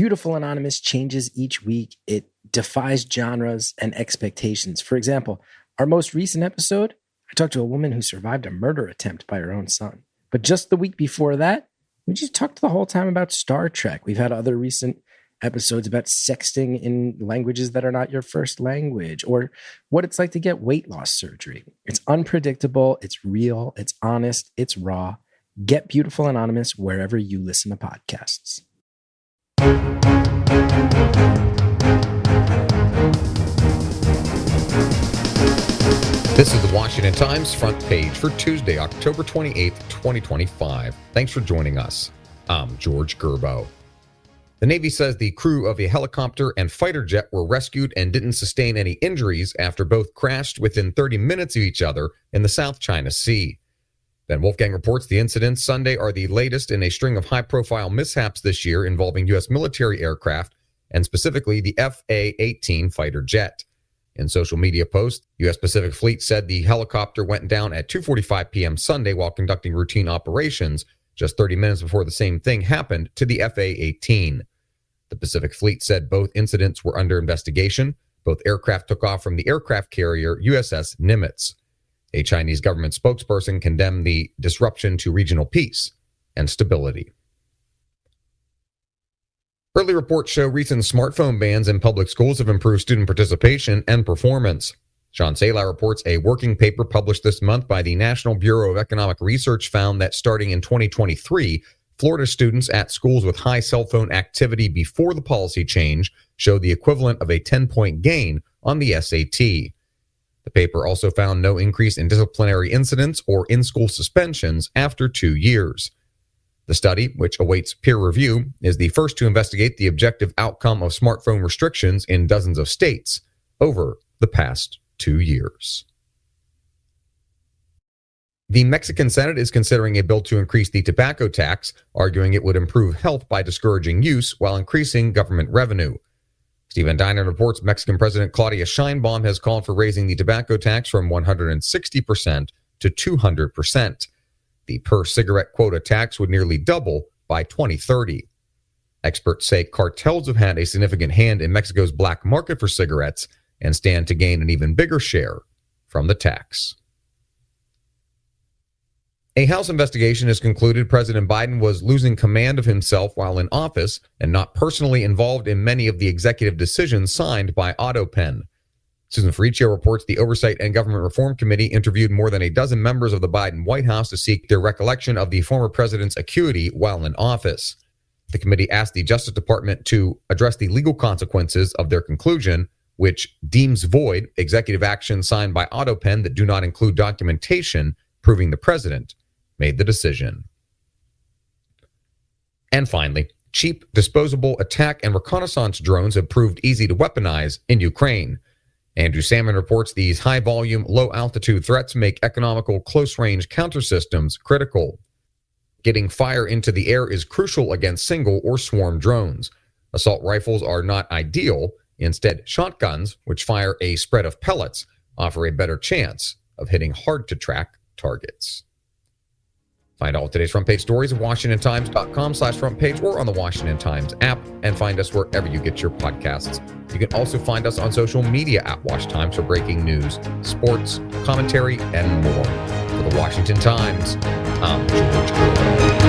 Beautiful Anonymous changes each week. It defies genres and expectations. For example, our most recent episode, I talked to a woman who survived a murder attempt by her own son. But just the week before that, we just talked the whole time about Star Trek. We've had other recent episodes about sexting in languages that are not your first language, or what it's like to get weight loss surgery. It's unpredictable, it's real, it's honest, it's raw. Get Beautiful Anonymous wherever you listen to podcasts. This is the Washington Times front page for Tuesday, October 28th, 2025. Thanks for joining us. I'm George Gerbo. The Navy says the crew of a helicopter and fighter jet were rescued and didn't sustain any injuries after both crashed within 30 minutes of each other in the South China Sea. Ben Wolfgang reports the incidents Sunday are the latest in a string of high-profile mishaps this year involving U.S. military aircraft, and specifically the FA-18 fighter jet. In social media posts, U.S. Pacific Fleet said the helicopter went down at 2:45 p.m. Sunday while conducting routine operations, just 30 minutes before the same thing happened to the FA-18. The Pacific Fleet said both incidents were under investigation. Both aircraft took off from the aircraft carrier USS Nimitz. A Chinese government spokesperson condemned the disruption to regional peace and stability. Early reports show recent smartphone bans in public schools have improved student participation and performance. Sean Saylor reports a working paper published this month by the National Bureau of Economic Research found that starting in 2023, Florida students at schools with high cell phone activity before the policy change showed the equivalent of a 10-point gain on the SAT. The paper also found no increase in disciplinary incidents or in-school suspensions after 2 years. The study, which awaits peer review, is the first to investigate the objective outcome of smartphone restrictions in dozens of states over the past 2 years. The Mexican Senate is considering a bill to increase the tobacco tax, arguing it would improve health by discouraging use while increasing government revenue. Stephen Dinan reports Mexican President Claudia Sheinbaum has called for raising the tobacco tax from 160% to 200%. The per-cigarette quota tax would nearly double by 2030. Experts say cartels have had a significant hand in Mexico's black market for cigarettes and stand to gain an even bigger share from the tax. A House investigation has concluded President Biden was losing command of himself while in office and not personally involved in many of the executive decisions signed by AutoPen. Susan Ferricchio reports the Oversight and Government Reform Committee interviewed more than a dozen members of the Biden White House to seek their recollection of the former president's acuity while in office. The committee asked the Justice Department to address the legal consequences of their conclusion, which deems void executive actions signed by AutoPen that do not include documentation proving the president made the decision. And finally, cheap disposable attack and reconnaissance drones have proved easy to weaponize in Ukraine. Andrew Salmon reports these high-volume, low-altitude threats make economical close-range counter systems critical. Getting fire into the air is crucial against single or swarm drones. Assault rifles are not ideal. Instead, shotguns, which fire a spread of pellets, offer a better chance of hitting hard-to-track targets. Find all of today's front page stories at WashingtonTimes.com/front page or on the Washington Times app, and find us wherever you get your podcasts. You can also find us on social media at Wash Times for breaking news, sports, commentary, and more. For the Washington Times, I'm George Gerbo.